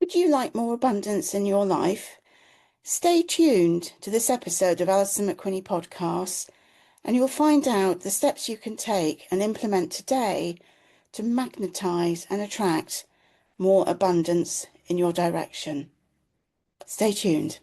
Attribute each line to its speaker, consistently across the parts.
Speaker 1: Would you like more abundance in your life? Stay tuned to this episode of Alison McWhinnie podcast, and you'll find out the steps you can take and implement today to magnetize and attract more abundance in your direction. Stay tuned.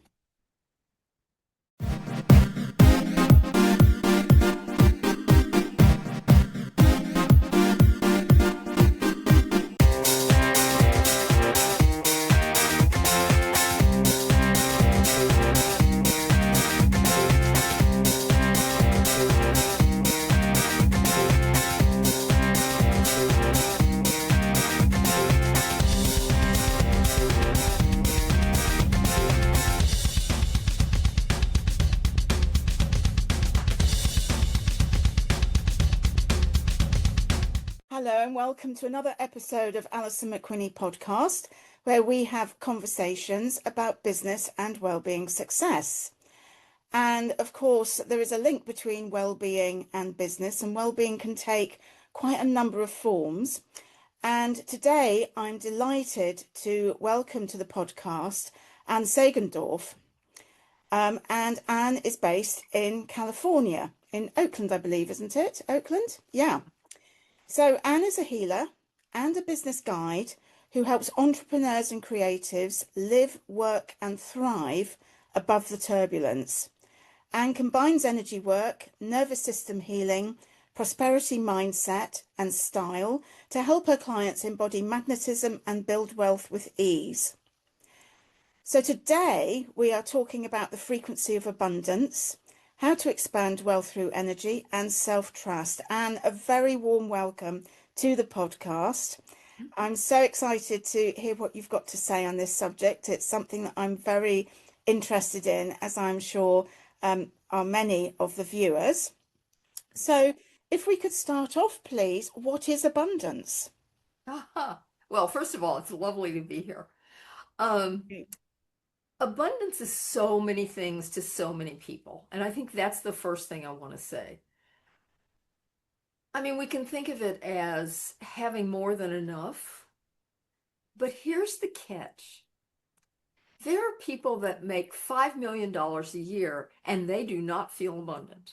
Speaker 1: Hello and welcome to another episode of Alison McWhinnie podcast, where we have conversations about business and well-being success. And of course, there is a link between well-being and business, and well-being can take quite a number of forms. And today I'm delighted to welcome to the podcast Anne Sagendorf. And Anne is based in California, in Oakland, I believe, isn't it? Oakland? Yeah. So Anne is a healer and a business guide who helps entrepreneurs and creatives live, work and thrive above the turbulence. Anne combines energy work, nervous system healing, prosperity mindset and style to help her clients embody magnetism and build wealth with ease. So today we are talking about the frequency of abundance, how to expand wealth through energy and self-trust. And a very warm welcome to the podcast. I'm so excited to hear what you've got to say on this subject. It's something that I'm very interested in, as I'm sure are many of the viewers. So if we could start off, please, what is abundance?
Speaker 2: Well, first of all, it's lovely to be here. Abundance is so many things to so many people. And I think that's the first thing I want to say. I mean, we can think of it as having more than enough, but here's the catch. There are people that make $5 million a year and they do not feel abundant.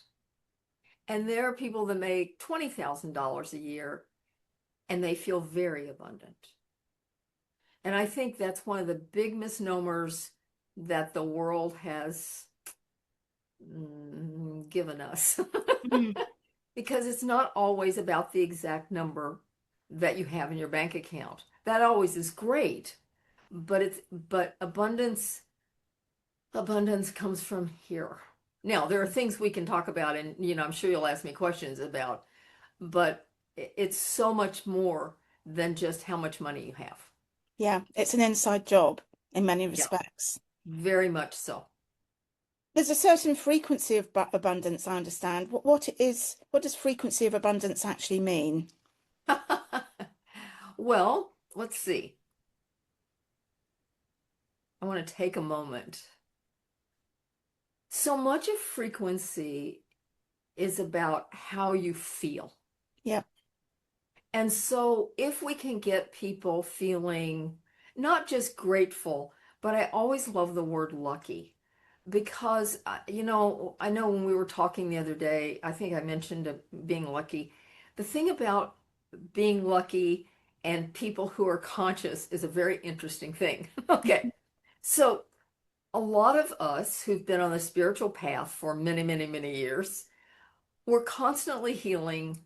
Speaker 2: And there are people that make $20,000 a year and they feel very abundant. And I think that's one of the big misnomers that the world has given us. Because it's not always about the exact number that you have in your bank account. That always is great, but abundance comes from here. Now, there are things we can talk about, and I'm sure you'll ask me questions about, but it's so much more than just how much money you have.
Speaker 1: Yeah, it's an inside job in many respects.
Speaker 2: Yeah, very much so.
Speaker 1: There's a certain frequency of abundance, I understand. What does frequency of abundance actually mean?
Speaker 2: Well, let's see. I want to take a moment. So much of frequency is about how you feel.
Speaker 1: Yeah.
Speaker 2: And so if we can get people feeling not just grateful, but I always love the word lucky. Because, I know when we were talking the other day, I think I mentioned being lucky. The thing about being lucky and people who are conscious is a very interesting thing. Okay. So a lot of us who've been on the spiritual path for many, many, many years, we're constantly healing.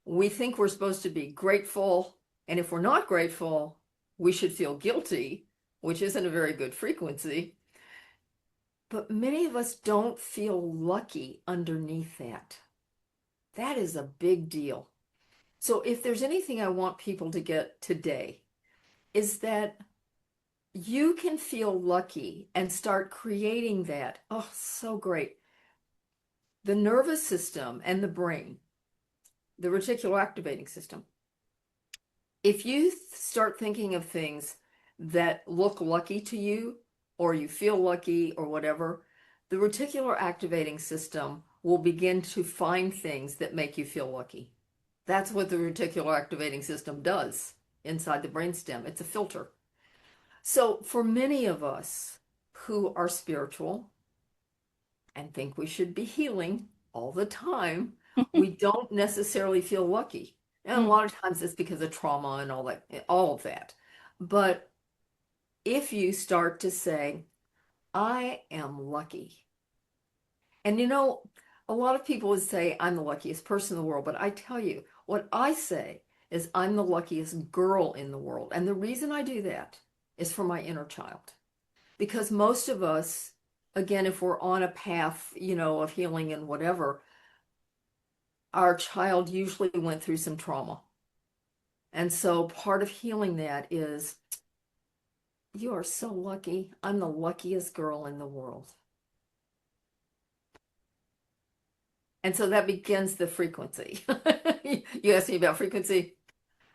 Speaker 2: We think we're supposed to be grateful. And if we're not grateful, we should feel guilty, which isn't a very good frequency. But many of us don't feel lucky underneath that. That is a big deal. So if there's anything I want people to get today, is that you can feel lucky and start creating that. Oh, so great. The nervous system and the brain, the reticular activating system. If you start thinking of things that look lucky to you, or you feel lucky or whatever, the reticular activating system will begin to find things that make you feel lucky. That's what the reticular activating system does inside the brainstem. It's a filter. So for many of us who are spiritual and think we should be healing all the time, we don't necessarily feel lucky. And a
Speaker 1: Mm.
Speaker 2: lot of times it's because of trauma and all of that. But if you start to say, I am lucky, and a lot of people would say, I'm the luckiest person in the world, but I tell you, what I say is, I'm the luckiest girl in the world. And the reason I do that is for my inner child. Because most of us, again, if we're on a path, of healing and whatever, our child usually went through some trauma. And so part of healing that is, you are so lucky. I'm the luckiest girl in the world. And so that begins the frequency. You asked me about frequency.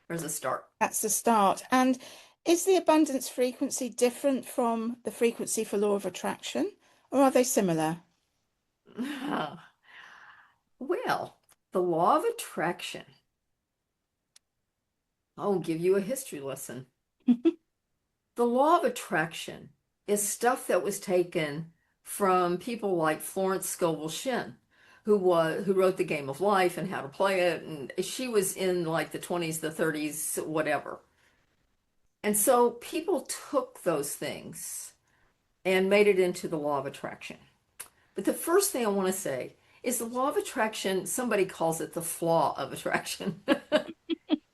Speaker 2: There's a start.
Speaker 1: That's the start. And is the abundance frequency different from the frequency for law of attraction, or are they similar?
Speaker 2: Well, the law of attraction. I'll give you a history lesson. The law of attraction is stuff that was taken from people like Florence Scovel Shinn, who wrote The Game of Life and How to Play It, and she was in like the 20s, the 30s, whatever. And so people took those things and made it into the law of attraction. But the first thing I want to say is the law of attraction, somebody calls it the flaw of attraction.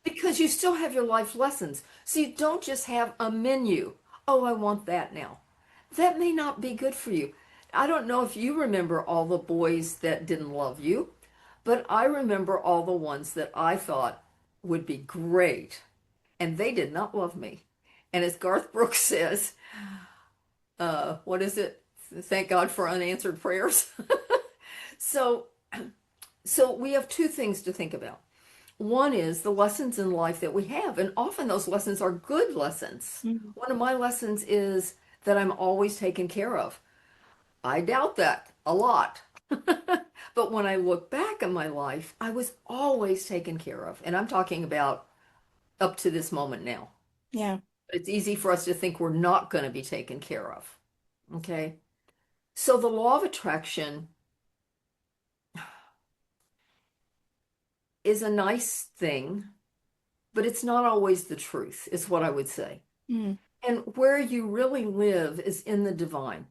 Speaker 2: Because you still have your life lessons. So you don't just have a menu. Oh, I want that now. That may not be good for you. I don't know if you remember all the boys that didn't love you, but I remember all the ones that I thought would be great, and they did not love me. And as Garth Brooks says, what is it? Thank God for unanswered prayers. So, so we have two things to think about. One is the lessons in life that we have, and often those lessons are good lessons.
Speaker 1: Mm.
Speaker 2: One of my lessons is that I'm always taken care of. I doubt that a lot. But when I look back at my life, I was always taken care of. And I'm talking about up to this moment now.
Speaker 1: Yeah.
Speaker 2: It's easy for us to think we're not going to be taken care of. Okay. So the law of attraction is a nice thing, but it's not always the truth, is what I would say.
Speaker 1: Mm.
Speaker 2: And where you really live is in the divine.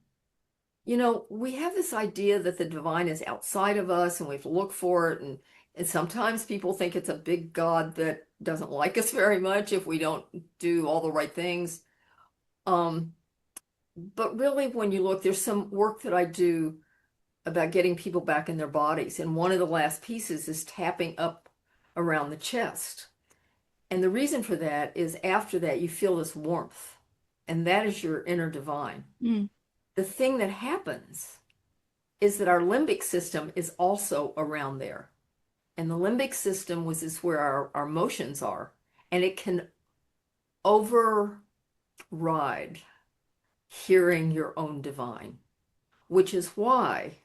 Speaker 2: We have this idea that the divine is outside of us and we have to look for it. And sometimes people think it's a big God that doesn't like us very much if we don't do all the right things. Um, but really, when you look, there's some work that I do about getting people back in their bodies. And one of the last pieces is tapping up around the chest. And the reason for that is after that, you feel this warmth, and that is your inner divine.
Speaker 1: Mm.
Speaker 2: The thing that happens is that our limbic system is also around there. And the limbic system is where our emotions are. And it can override hearing your own divine, which is why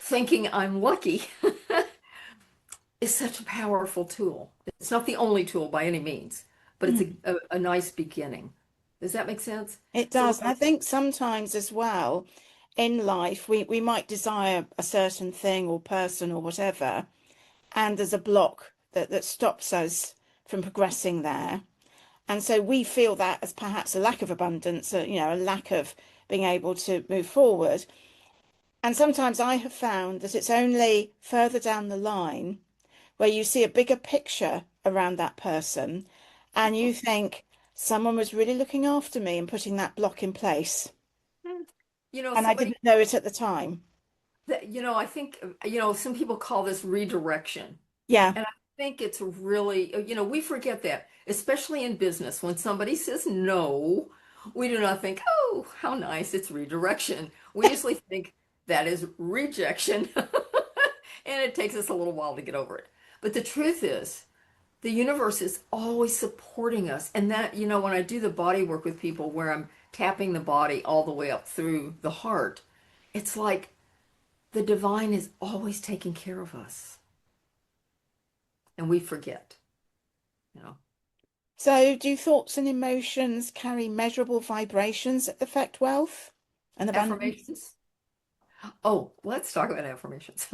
Speaker 2: thinking I'm lucky is such a powerful tool. It's not the only tool by any means, but it's
Speaker 1: Mm.
Speaker 2: a nice beginning. Does that make sense?
Speaker 1: It
Speaker 2: So,
Speaker 1: does. And I think sometimes as well in life, we might desire a certain thing or person or whatever, and there's a block that stops us from progressing there. And so we feel that as perhaps a lack of abundance, a lack of being able to move forward. And sometimes I have found that it's only further down the line where you see a bigger picture around that person and you think someone was really looking after me and putting that block in place. And I
Speaker 2: somebody
Speaker 1: didn't know it at the time.
Speaker 2: that, I think, some people call this redirection.
Speaker 1: Yeah.
Speaker 2: And I think it's really, we forget that, especially in business. When somebody says no, we do not think, oh, how nice, it's redirection. We usually think that is rejection. And it takes us a little while to get over it. But the truth is, the universe is always supporting us. And that, when I do the body work with people where I'm tapping the body all the way up through the heart, it's like the divine is always taking care of us. And we forget, you know.
Speaker 1: So, do thoughts and emotions carry measurable vibrations that affect wealth and abundance?
Speaker 2: Affirmations. Oh, let's talk about affirmations.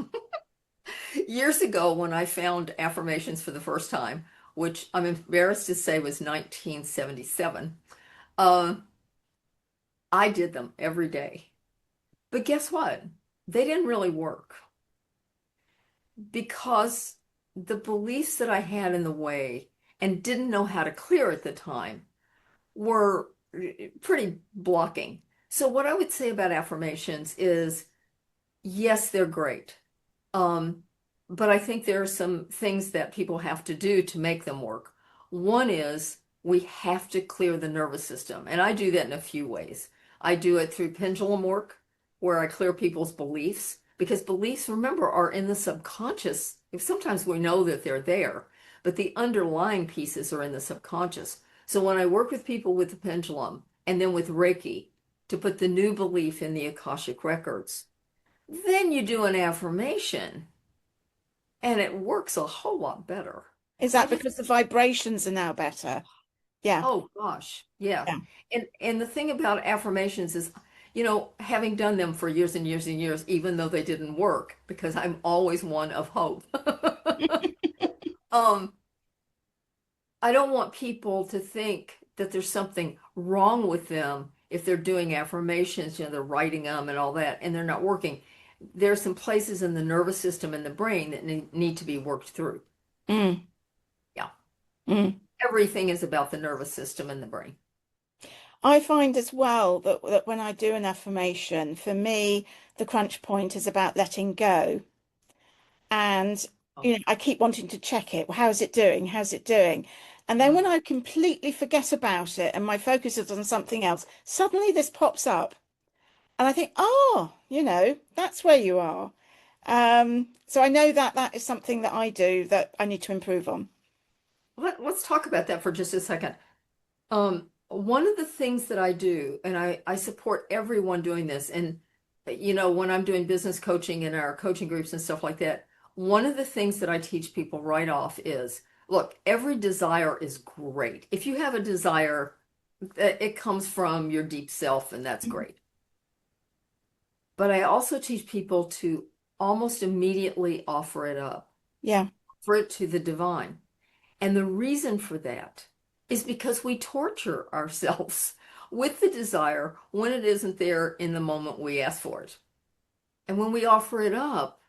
Speaker 2: Years ago, when I found affirmations for the first time, which I'm embarrassed to say was 1977, uh, I did them every day. But guess what? They didn't really work because the beliefs that I had in the way and didn't know how to clear at the time were pretty blocking. So, what I would say about affirmations is yes, they're great. Um, but I think there are some things that people have to do to make them work. One is we have to clear the nervous system. And I do that in a few ways. I do it through pendulum work, where I clear people's beliefs, because beliefs, remember, are in the subconscious. Sometimes we know that they're there, but the underlying pieces are in the subconscious. So when I work with people with the pendulum and then with Reiki to put the new belief in the Akashic records, then you do an affirmation and it works a whole lot better.
Speaker 1: Is
Speaker 2: I
Speaker 1: that
Speaker 2: just,
Speaker 1: because the vibrations are now better? Yeah,
Speaker 2: oh gosh, yeah.
Speaker 1: yeah.
Speaker 2: And the thing about affirmations is, having done them for years and years and years, even though they didn't work, because I'm always one of hope. Um, I don't want people to think that there's something wrong with them if they're doing affirmations, they're writing them and all that, and they're not working. There are some places in the nervous system and the brain that need to be worked through.
Speaker 1: Mm,
Speaker 2: Yeah.
Speaker 1: mm.
Speaker 2: Everything is about the nervous system and the brain.
Speaker 1: I find as well that when I do an affirmation, for me, the crunch point is about letting go. And,
Speaker 2: Oh,
Speaker 1: I keep wanting to check it. Well, how's it doing? How's it doing? And then
Speaker 2: mm.
Speaker 1: when I completely forget about it and my focus is on something else, suddenly this pops up. And I think, oh, that's where you are. So I know that that is something that I do that I need to improve on.
Speaker 2: Let's talk about that for just a second. One of the things that I do, and I support everyone doing this, and when I'm doing business coaching in our coaching groups and stuff like that, one of the things that I teach people right off is, look, every desire is great. If you have a desire, it comes from your deep self, and that's
Speaker 1: Mhm.
Speaker 2: great. But I also teach people to almost immediately offer it up,
Speaker 1: Yeah,
Speaker 2: offer it to the divine. And the reason for that is because we torture ourselves with the desire when it isn't there in the moment we ask for it. And when we offer it up,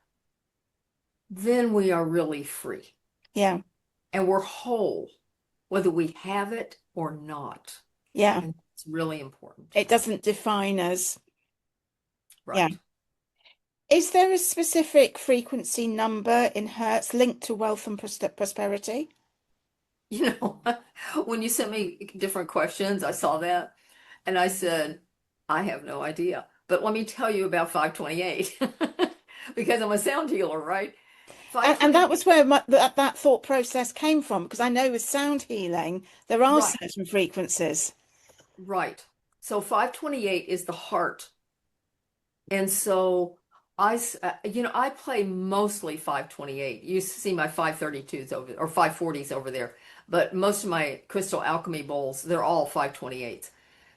Speaker 2: then we are really free
Speaker 1: yeah,
Speaker 2: and we're whole, whether we have it or not.
Speaker 1: yeah.
Speaker 2: And it's really important.
Speaker 1: It doesn't define us. Yeah.
Speaker 2: Right.
Speaker 1: Is there a specific frequency number in Hertz linked to wealth and prosperity?
Speaker 2: You know, when you sent me different questions, I saw that and I said, I have no idea. But let me tell you about 528 because I'm a sound healer, right?
Speaker 1: And that
Speaker 2: 528,
Speaker 1: was where that thought process came from, because I know with sound healing, there are
Speaker 2: right,
Speaker 1: certain frequencies.
Speaker 2: right. So 528 is the heart. And so I play mostly 528. You see my 532s over or 540s over there, but most of my crystal alchemy bowls, they're all 528s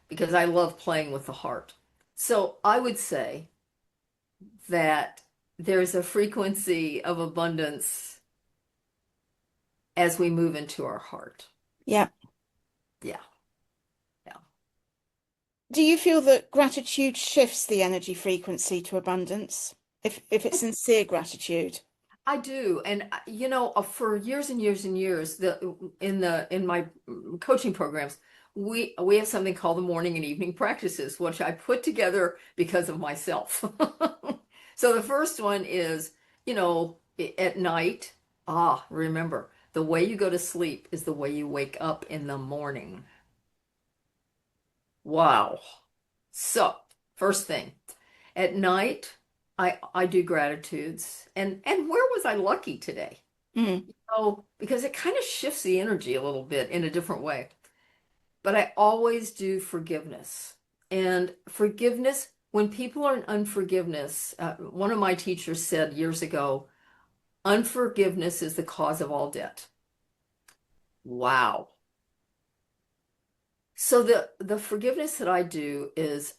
Speaker 2: because I love playing with the heart. So I would say that there's a frequency of abundance as we move into our heart.
Speaker 1: Yeah.
Speaker 2: Yeah, yeah.
Speaker 1: Do you feel that gratitude shifts the energy frequency to abundance? If it's sincere gratitude?
Speaker 2: I do, and for years and years and years, in my coaching programs, we have something called the morning and evening practices, which I put together because of myself. So the first one is, at night. Remember, the way you go to sleep is the way you wake up in the morning. Wow. So, first thing. At night, I do gratitudes. And where was I lucky today?
Speaker 1: Mm,
Speaker 2: Oh, because it kind of shifts the energy a little bit in a different way. But I always do forgiveness. And forgiveness, when people are in unforgiveness, one of my teachers said years ago, unforgiveness is the cause of all debt. Wow. So the forgiveness that I do is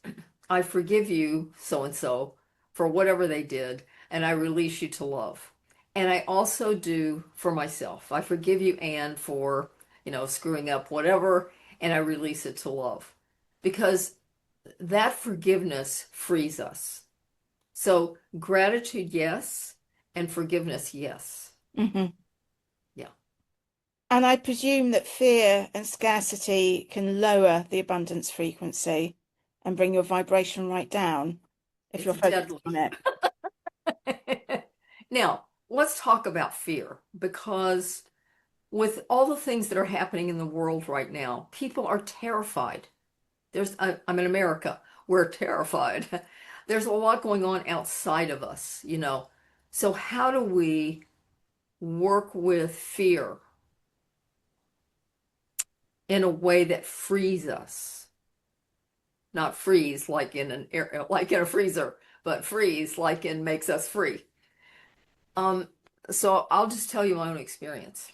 Speaker 2: I forgive you so and so for whatever they did, and I release you to love. And I also do for myself. I forgive you, Anne, for, screwing up whatever, and I release it to love. Because that forgiveness frees us. So gratitude, yes, and forgiveness, yes.
Speaker 1: Hmm.
Speaker 2: Yeah,
Speaker 1: And I presume that fear and scarcity can lower the abundance frequency and bring your vibration right down if
Speaker 2: it's
Speaker 1: you're focused
Speaker 2: deadly.
Speaker 1: on it.
Speaker 2: Now, let's talk about fear because with all the things that are happening in the world right now, people are terrified. I'm in America. We're terrified. There's a lot going on outside of us. So how do we work with fear in a way that frees us? Not freeze like in an air, like in a freezer, but freeze like in makes us free. Um, so I'll just tell you my own experience.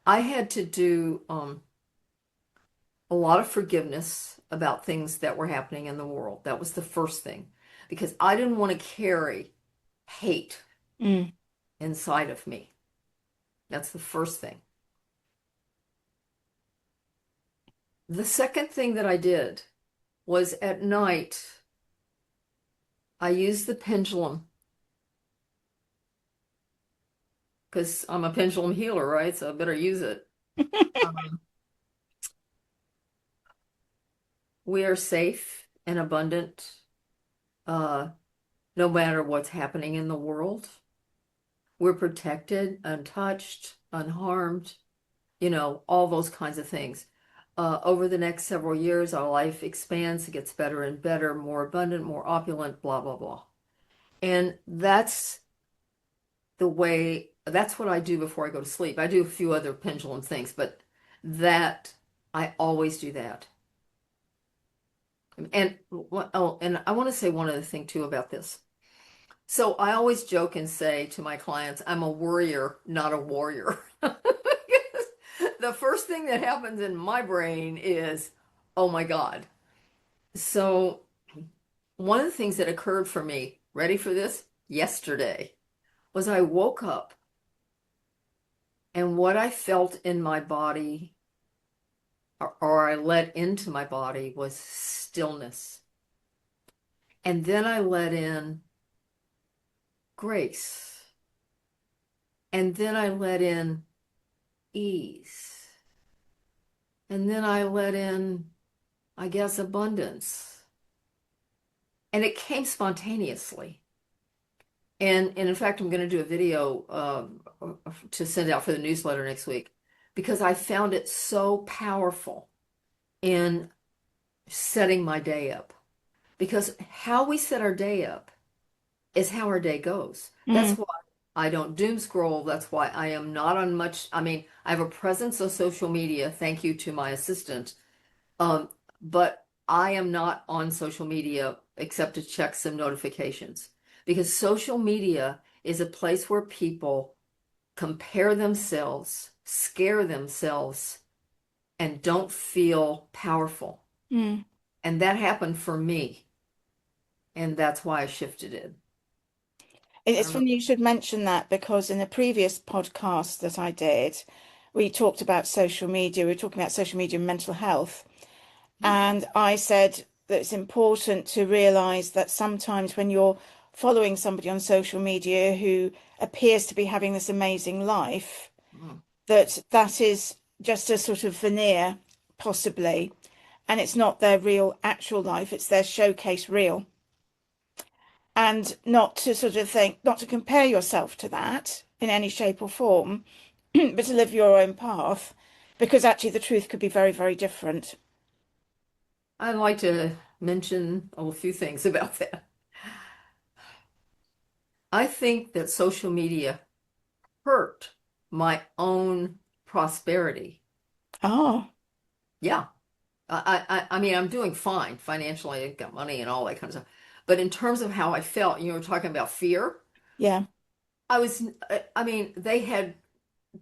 Speaker 2: I had to do a lot of forgiveness about things that were happening in the world. That was the first thing, because I didn't want to carry hate
Speaker 1: Mm.
Speaker 2: inside of me. That's the first thing. The second thing that I did was at night, I used the pendulum because I'm a pendulum healer, right? So I better use it. Um, we are safe and abundant, uh, no matter what's happening in the world. We're protected, untouched, unharmed, all those kinds of things. Over the next several years, our life expands, it gets better and better, more abundant, more opulent, blah, blah, blah. And that's what I do before I go to sleep. I do a few other pendulum things, but that, I always do that. And, oh, and I want to say one other thing too about this. So I always joke and say to my clients, I'm a worrier, not a warrior. The first thing that happens in my brain is, oh my God. So one of the things that occurred for me, ready for this? Yesterday, was I woke up and what I felt in my body or I let into my body was stillness. And then I let in grace. And then I let in ease. And then I let in, I guess, abundance. And it came spontaneously. And in fact, I'm going to do a video to send out for the newsletter next week because I found it so powerful in setting my day up. Because how we set our day up is how our day goes.
Speaker 1: Mm.
Speaker 2: That's why I don't doom scroll. That's why I am not on much. I mean, I have a presence on social media. Thank you to my assistant. But I am not on social media except to check some notifications because social media is a place where people compare themselves, scare themselves, and don't feel powerful.
Speaker 1: Mm.
Speaker 2: And that happened for me. And that's why I shifted it. I
Speaker 1: It's
Speaker 2: don't know.
Speaker 1: funny you should mention that because in a previous podcast that I did, we talked about social media. We were talking about social media and mental health. And I said that it's important to realize that sometimes when you're following somebody on social media who appears to be having this amazing life,
Speaker 2: Mm.
Speaker 1: that is just a sort of veneer, possibly, and it's not their real actual life, it's their showcase reel. And not to sort of think, not to compare yourself to that in any shape or form, but to live your own path, because actually the truth could be very, very different.
Speaker 2: I'd like to mention a few things about that. I think that social media hurt my own prosperity.
Speaker 1: Oh,
Speaker 2: Yeah. I mean, I'm doing fine financially. I've got money and all that kind of stuff. But in terms of how I felt, you were talking about fear.
Speaker 1: yeah.
Speaker 2: I was, I mean, they had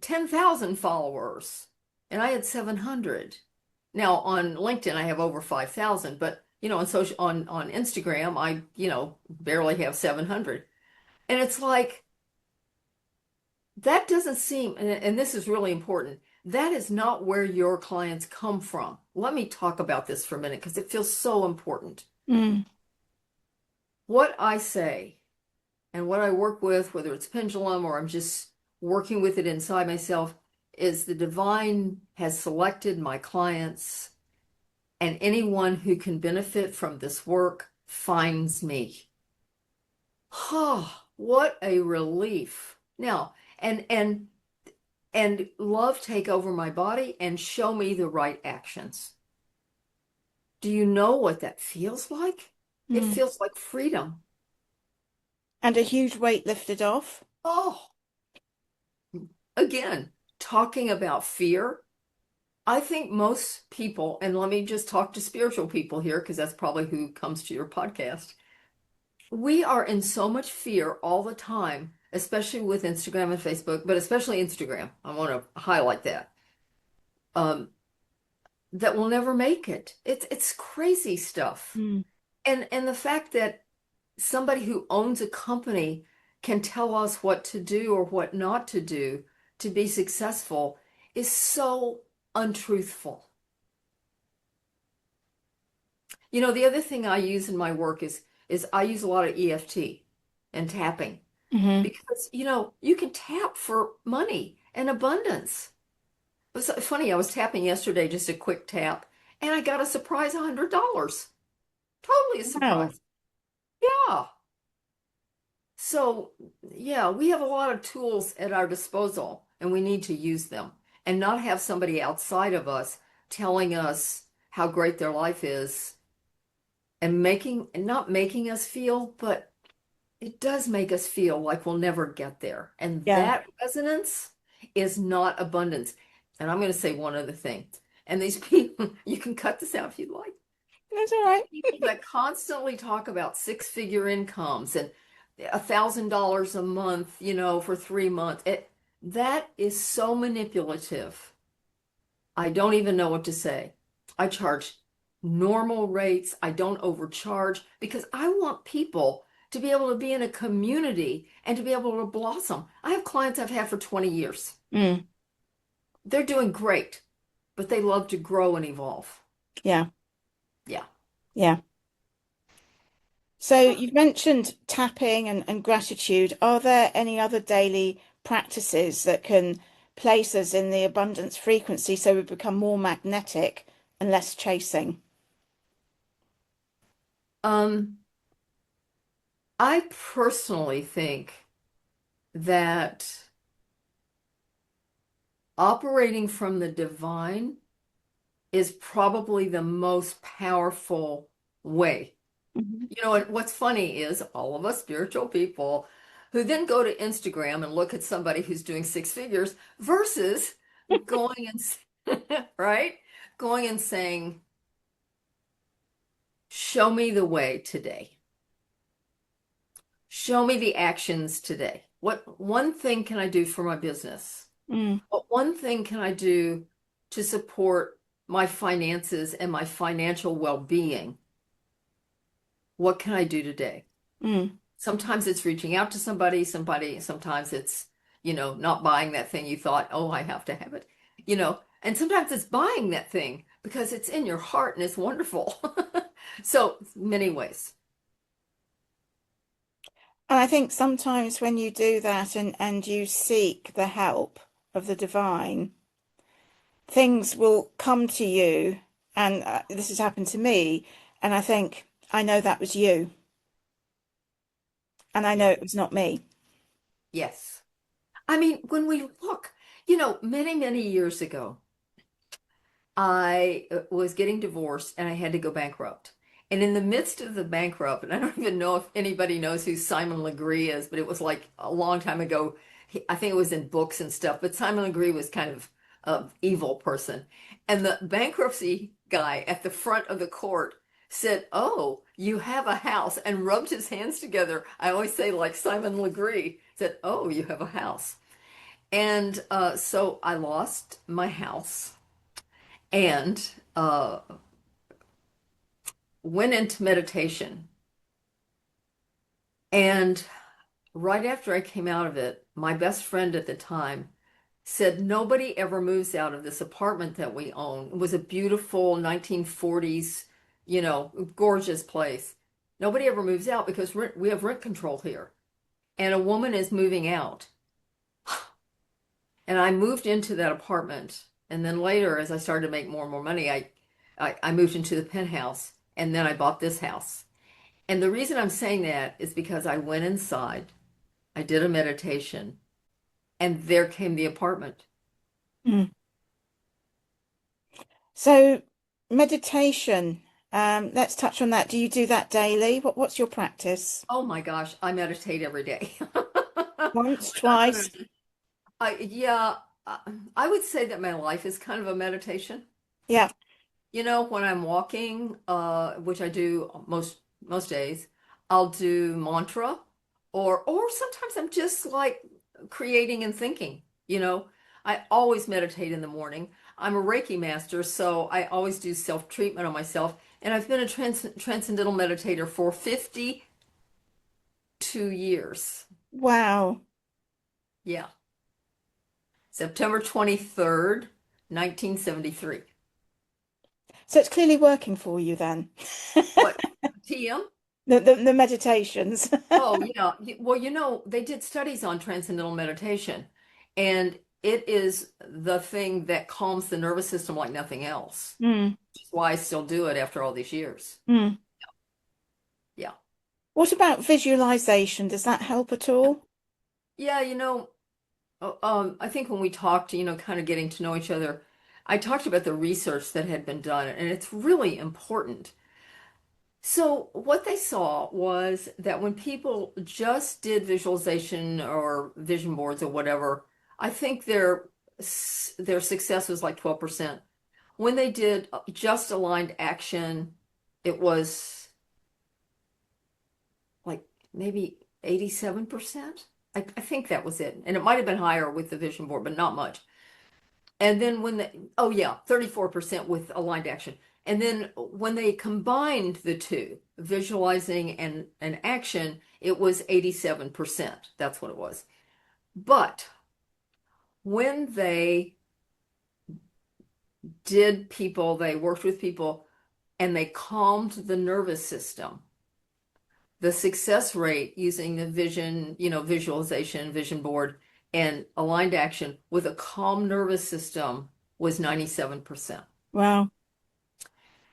Speaker 2: 10,000 followers and I had 700. Now on LinkedIn, I have over 5,000, but on social, on Instagram, I, barely have 700. And it's like, that doesn't seem, and this is really important, that is not where your clients come from. Let me talk about this for a minute because it feels so important.
Speaker 1: Mm.
Speaker 2: What I say and what I work with, whether it's pendulum or I'm just working with it inside myself, is the divine has selected my clients, and anyone who can benefit from this work finds me. Oh, what a relief. Now, and love take over my body and show me the right actions. Do you know what that feels like? It
Speaker 1: Mm.
Speaker 2: feels like freedom.
Speaker 1: And a huge weight lifted off.
Speaker 2: Oh, again, talking about fear. I think most people, and let me just talk to spiritual people here because that's probably who comes to your podcast. We are in so much fear all the time, especially with Instagram and Facebook, but especially Instagram. I want to highlight that. That we'll never make it. It's crazy stuff.
Speaker 1: Mm.
Speaker 2: And the fact that somebody who owns a company can tell us what to do or what not to do to be successful is so untruthful. The other thing I use in my work is I use a lot of EFT and tapping
Speaker 1: Hmm.
Speaker 2: because you can tap for money and abundance. It was funny, I was tapping yesterday, just a quick tap, and I got a surprise $100. Totally a
Speaker 1: Wow.
Speaker 2: surprise. Yeah. So, yeah, we have a lot of tools at our disposal and we need to use them and not have somebody outside of us telling us how great their life is and not making us feel, but it does make us feel like we'll never get there. And
Speaker 1: Yeah.
Speaker 2: that resonance is not abundance. And I'm going to say one other thing. And these people, you can cut this out if you'd like.
Speaker 1: That's all right.
Speaker 2: People that constantly talk about six-figure incomes and $1,000 a month, for 3 months. That is so manipulative. I don't even know what to say. I charge normal rates. I don't overcharge because I want people to be able to be in a community and to be able to blossom. I have clients I've had for 20 years.
Speaker 1: Mm.
Speaker 2: They're doing great, but they love to grow and evolve.
Speaker 1: Yeah.
Speaker 2: Yeah.
Speaker 1: Yeah. So you've mentioned tapping and gratitude. Are there any other daily practices that can place us in the abundance frequency so we become more magnetic and less chasing?
Speaker 2: Um, I personally think that operating from the divine is probably the most powerful way.
Speaker 1: Mhm.
Speaker 2: And what's funny is all of us spiritual people who then go to Instagram and look at somebody who's doing six figures versus going and, right? Going and saying, show me the way today. Show me the actions today. What one thing can I do for my business?
Speaker 1: Mm.
Speaker 2: What one thing can I do to support my finances and my financial well-being? What can I do today?
Speaker 1: Mm.
Speaker 2: Sometimes it's reaching out to sometimes it's, not buying that thing you thought, oh, I have to have it, and sometimes it's buying that thing because it's in your heart and it's wonderful. So many ways.
Speaker 1: And I think sometimes when you do that and you seek the help of the divine, things will come to you. And this has happened to me. And I think, I know that was you. And I know
Speaker 2: Yeah.
Speaker 1: it was not me.
Speaker 2: Yes. I mean, when we look, many, many years ago, I was getting divorced and I had to go bankrupt. And in the midst of the bankrupt, and I don't even know if anybody knows who Simon Legree is, but it was like a long time ago. I think it was in books and stuff, but Simon Legree was kind of an evil person. And the bankruptcy guy at the front of the court said, "Oh, you have a house," and rubbed his hands together. I always say, like Simon Legree said, "Oh, you have a house." And so I lost my house and uh, went into meditation. And right after I came out of it, my best friend at the time said nobody ever moves out of this apartment that we own. It was a beautiful 1940s, gorgeous place. Nobody ever moves out because we have rent control here. And a woman is moving out. And I moved into that apartment. And then later, as I started to make more and more money, I moved into the penthouse. And then I bought this house. And the reason I'm saying that is because I went inside, I did a meditation, and there came the apartment.
Speaker 1: Mm. So meditation, let's touch on that. Do you do that daily? What's your practice?
Speaker 2: Oh my gosh, I meditate every day.
Speaker 1: Once, twice?
Speaker 2: Yeah, uh, I would say that my life is kind of a meditation.
Speaker 1: Yeah.
Speaker 2: When I'm walking, which I do most days, I'll do mantra or sometimes I'm just like creating and thinking, I always meditate in the morning. I'm a Reiki master, so I always do self-treatment on myself, and I've been a transcendental meditator for 52 years.
Speaker 1: Wow.
Speaker 2: Yeah. September 23rd, 1973.
Speaker 1: So it's clearly working for you then.
Speaker 2: What? TM?
Speaker 1: The meditations.
Speaker 2: Oh, yeah. Well, they did studies on transcendental meditation, and it is the thing that calms the nervous system like nothing else.
Speaker 1: Mm,
Speaker 2: Which is why I still do it after all these years.
Speaker 1: mm.
Speaker 2: Yeah.
Speaker 1: What about visualization? Does that help at all?
Speaker 2: Yeah, I think when we talked, kind of getting to know each other, I talked about the research that had been done, and it's really important. So, what they saw was that when people just did visualization or vision boards or whatever, I think their success was like 12%. When they did just aligned action, it was like maybe 87%. I think that was it. And it might have been higher with the vision board, but not much. And then oh yeah, 34% with aligned action. And then when they combined the two, visualizing and action, it was 87%. That's what it was. But when they worked with people and they calmed the nervous system, the success rate using the visualization, vision board, and aligned action with a calm nervous system was 97%.
Speaker 1: Wow.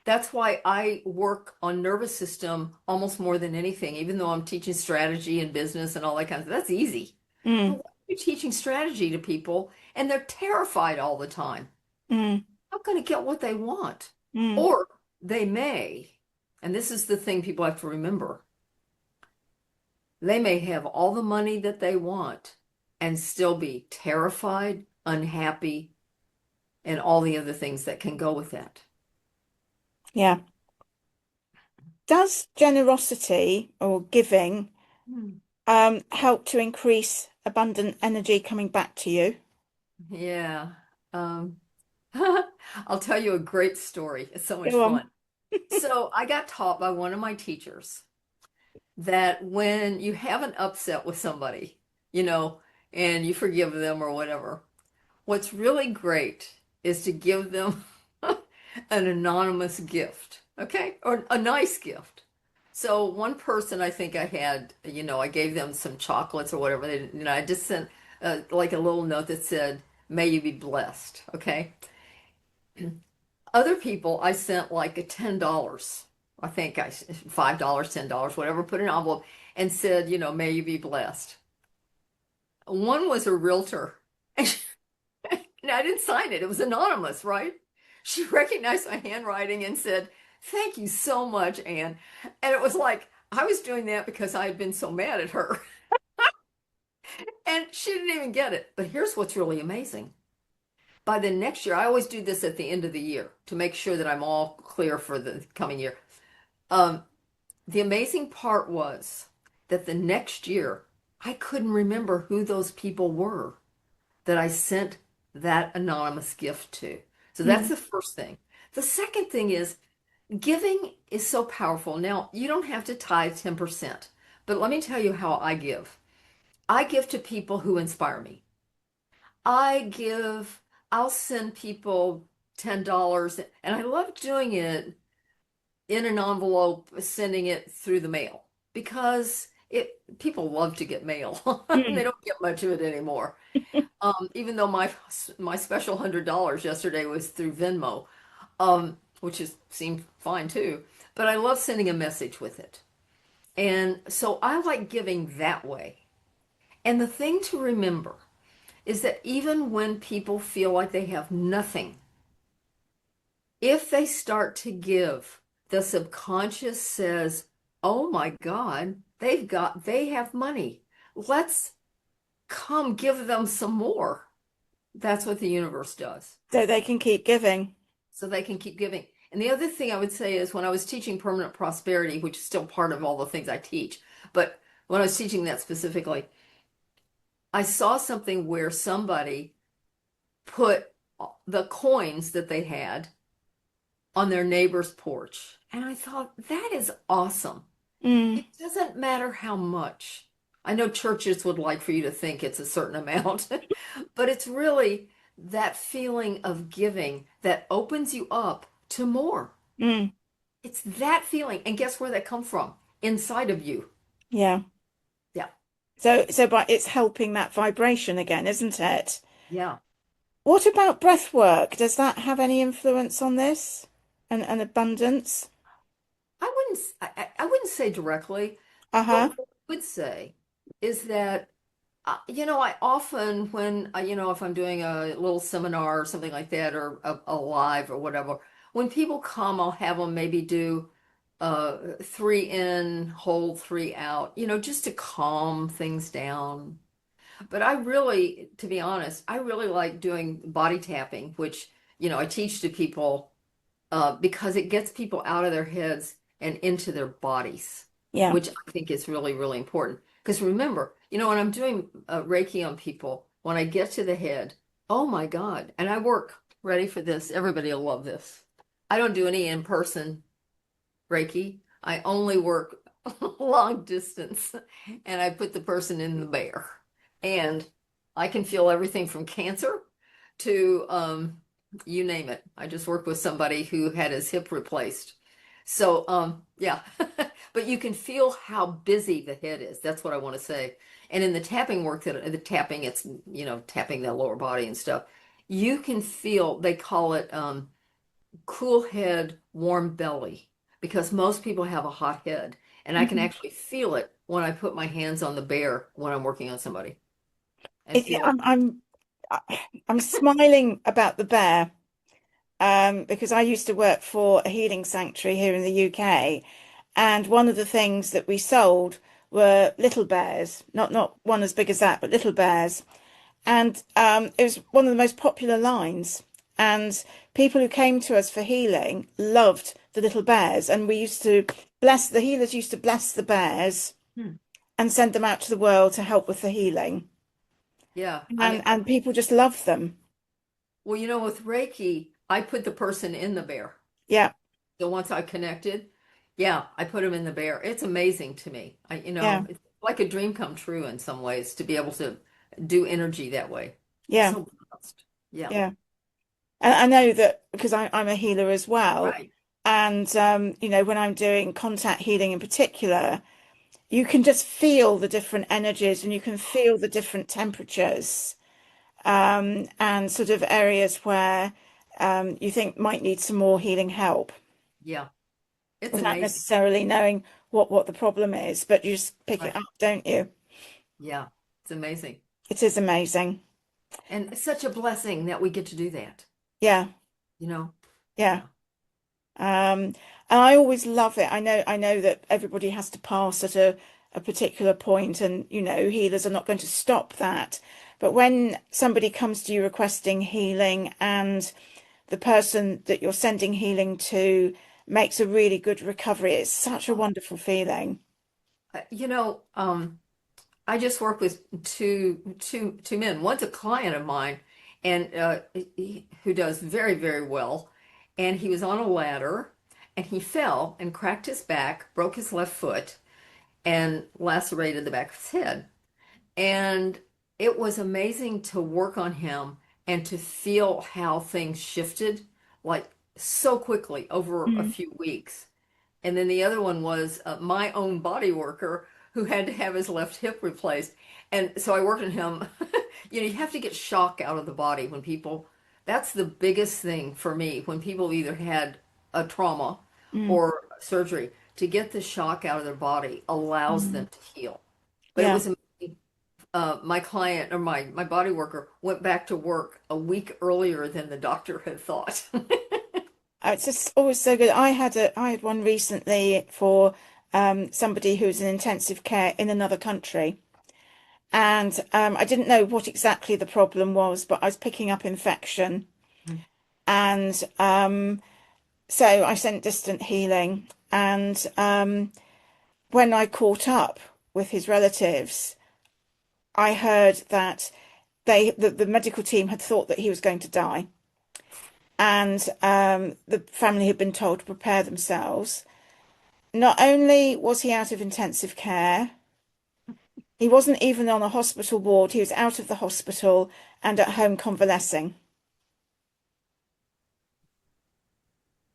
Speaker 2: That's why I work on nervous system almost more than anything, even though I'm teaching strategy and business and all that kind of stuff. That's easy. But
Speaker 1: Mm,
Speaker 2: why are you teaching strategy to people and they're terrified all the time?
Speaker 1: mm,
Speaker 2: Not going to get what they want.
Speaker 1: mm.
Speaker 2: Or they may, and this is the thing people have to remember, they may have all the money that they want and still be terrified, unhappy, and all the other things that can go with that.
Speaker 1: Yeah. Does generosity or giving
Speaker 2: Hmm.
Speaker 1: help to increase abundant energy coming back to you?
Speaker 2: Yeah. Um, I'll tell you a great story. It's so much
Speaker 1: Go on.
Speaker 2: fun. So I got taught by one of my teachers that when you have an upset with somebody, you know, and you forgive them or whatever, what's really great is to give them an anonymous gift, okay? Or a nice gift. So one person I think I had, I gave them some chocolates or whatever. I just sent like a little note that said, "May you be blessed." Okay. Other people, I sent like a $10. I think $5, $10, whatever. Put in an envelope and said, "May you be blessed." One was a realtor, and I didn't sign it. It was anonymous, right? She recognized my handwriting and said, "Thank you so much, Anne." And it was like I was doing that because I had been so mad at her. And she didn't even get it. But here's what's really amazing. By the next year, I always do this at the end of the year to make sure that I'm all clear for the coming year. Um, the amazing part was that the next year, I couldn't remember who those people were that I sent that anonymous gift to. So that's
Speaker 1: Mm.
Speaker 2: the first thing. The second thing is giving is so powerful. Now, you don't have to tithe 10%, but let me tell you how I give. I give to people who inspire me. I give, I'll send people $10, and I love doing it in an envelope, sending it through the mail because people love to get mail. They
Speaker 1: Mm.
Speaker 2: don't get much of it anymore. Even though my special $100 yesterday was through Venmo, which is seemed fine too. But I love sending a message with it. And so I like giving that way. And the thing to remember is that even when people feel like they have nothing, if they start to give, the subconscious says, "Oh my God, they have money. Let's come give them some more." That's what the universe does.
Speaker 1: So they can keep giving.
Speaker 2: So they can keep giving. And the other thing I would say is when I was teaching permanent prosperity, which is still part of all the things I teach, but when I was teaching that specifically, I saw something where somebody put the coins that they had on their neighbor's porch. And I thought, that is awesome.
Speaker 1: Mm.
Speaker 2: It doesn't matter how much. I know churches would like for you to think it's a certain amount, but it's really that feeling of giving that opens you up to more.
Speaker 1: Mm.
Speaker 2: It's that feeling. And guess where that comes from? Inside of you.
Speaker 1: Yeah.
Speaker 2: Yeah.
Speaker 1: So but it's helping that vibration again, isn't it?
Speaker 2: Yeah.
Speaker 1: What about breath work? Does that have any influence on this and abundance?
Speaker 2: I wouldn't say directly,
Speaker 1: Uh-huh.
Speaker 2: but what I would say is that I often, when, if I'm doing a little seminar or something like that, or a live or whatever, when people come, I'll have them maybe do three in, hold three out, just to calm things down. But I really, to be honest, I really like doing body tapping, which, I teach to people because it gets people out of their heads and into their bodies,
Speaker 1: Yeah.
Speaker 2: which I think is really, really important. Because remember, when I'm doing Reiki on people, when I get to the head, oh my God, and I work, ready for this, everybody will love this. I don't do any in-person Reiki. I only work long distance and I put the person in the bear. And I can feel everything from cancer to you name it. I just worked with somebody who had his hip replaced. So yeah. But you can feel how busy the head is. That's what I want to say. And in the tapping work that the tapping, it's tapping the lower body and stuff. You can feel, they call it cool head, warm belly, because most people have a hot head. And I can
Speaker 1: Mhm.
Speaker 2: actually feel it when I put my hands on the bear when I'm working on somebody and
Speaker 1: It,
Speaker 2: feel it.
Speaker 1: I'm smiling about the bear, because I used to work for a healing sanctuary here in the UK, and one of the things that we sold were little bears, not one as big as that, but little bears. And it was one of the most popular lines. And people who came to us for healing loved the little bears. And we used to the healers used to bless the bears
Speaker 2: Hmm.
Speaker 1: and send them out to the world to help with the healing.
Speaker 2: Yeah. I mean,
Speaker 1: And people just love them.
Speaker 2: well, with Reiki, I put the person in the bear.
Speaker 1: Yeah,
Speaker 2: So once I connected, yeah, I put him in the bear. It's amazing to me.
Speaker 1: yeah,
Speaker 2: It's like a dream come true in some ways to be able to do energy that way. I'm
Speaker 1: yeah,
Speaker 2: so blessed. Yeah.
Speaker 1: yeah. And I know that because I'm a healer as well.
Speaker 2: Right.
Speaker 1: And, when I'm doing contact healing in particular, you can just feel the different energies and you can feel the different temperatures, and sort of areas where you think might need some more healing help
Speaker 2: Yeah. It's
Speaker 1: without
Speaker 2: amazing.
Speaker 1: necessarily knowing what the problem is, but you just pick it
Speaker 2: Right.
Speaker 1: up, don't you?
Speaker 2: Yeah. It's amazing.
Speaker 1: It is amazing.
Speaker 2: And it's such a blessing that we get to do that,
Speaker 1: Yeah,
Speaker 2: you know?
Speaker 1: yeah.
Speaker 2: Yeah.
Speaker 1: And I always love it. I know that everybody has to pass at a particular point, and healers are not going to stop that. But when somebody comes to you requesting healing and the person that you're sending healing to makes a really good recovery, it's such a
Speaker 2: Oh,
Speaker 1: wonderful feeling.
Speaker 2: uh, you know, um, I just work with two men. One's a client of mine, and who does very, very well. And he was on a ladder, and he fell and cracked his back, broke his left foot, and lacerated the back of his head. And it was amazing to work on him and to feel how things shifted like so quickly over a
Speaker 1: Mm.
Speaker 2: few weeks. And then the other one was my own body worker who had to have his left hip replaced. And so I worked on him. You have to get shock out of the body when people, that's the biggest thing for me when people either had a trauma
Speaker 1: Mm.
Speaker 2: or surgery. To get the shock out of their body allows them
Speaker 1: Mm.
Speaker 2: to heal. But it
Speaker 1: Yeah.
Speaker 2: was amazing. My client or my body worker went back to work a week earlier than the doctor had thought.
Speaker 1: It's just always so good. I had one recently for somebody who's in intensive care in another country. And I didn't know what exactly the problem was, but I was picking up infection. And so I sent distant healing. And when I caught up with his relatives, I heard that the medical team had thought that he was going to die. And the family had been told to prepare themselves. Not only was he out of intensive care, he wasn't even on a hospital ward. He was out of the hospital and at home convalescing.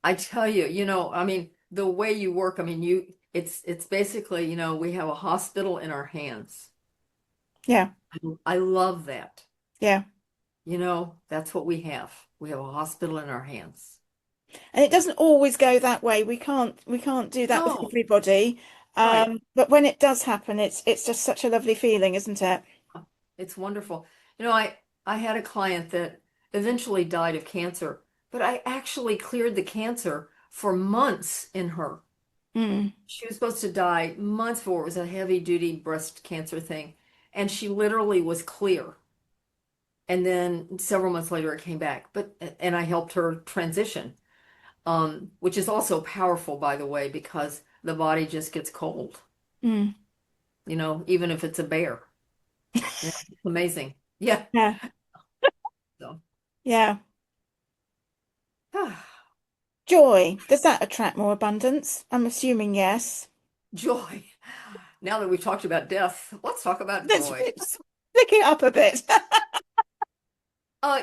Speaker 2: I tell you, I mean, the way you work, I mean, it's basically, we have a hospital in our hands.
Speaker 1: Yeah,
Speaker 2: I love that.
Speaker 1: yeah.
Speaker 2: That's what we have. We have a hospital in our hands.
Speaker 1: And it doesn't always go that way. We can't do that with
Speaker 2: No,
Speaker 1: everybody.
Speaker 2: right.
Speaker 1: But when it does happen, it's just such a lovely feeling, isn't it?
Speaker 2: It's wonderful. I had a client that eventually died of cancer, but I actually cleared the cancer for months in her.
Speaker 1: Mm,
Speaker 2: She was supposed to die months before. It was a heavy duty breast cancer thing. And she literally was clear. And then several months later it came back. And I helped her transition, which is also powerful, by the way, because the body just gets cold,
Speaker 1: mm.
Speaker 2: even if it's a bear. It's amazing. Yeah.
Speaker 1: Yeah,
Speaker 2: So,
Speaker 1: yeah. Joy, does that attract more abundance? I'm assuming yes.
Speaker 2: joy. Now that we've talked about death, let's talk about
Speaker 1: Let's
Speaker 2: joy.
Speaker 1: pick it up a bit.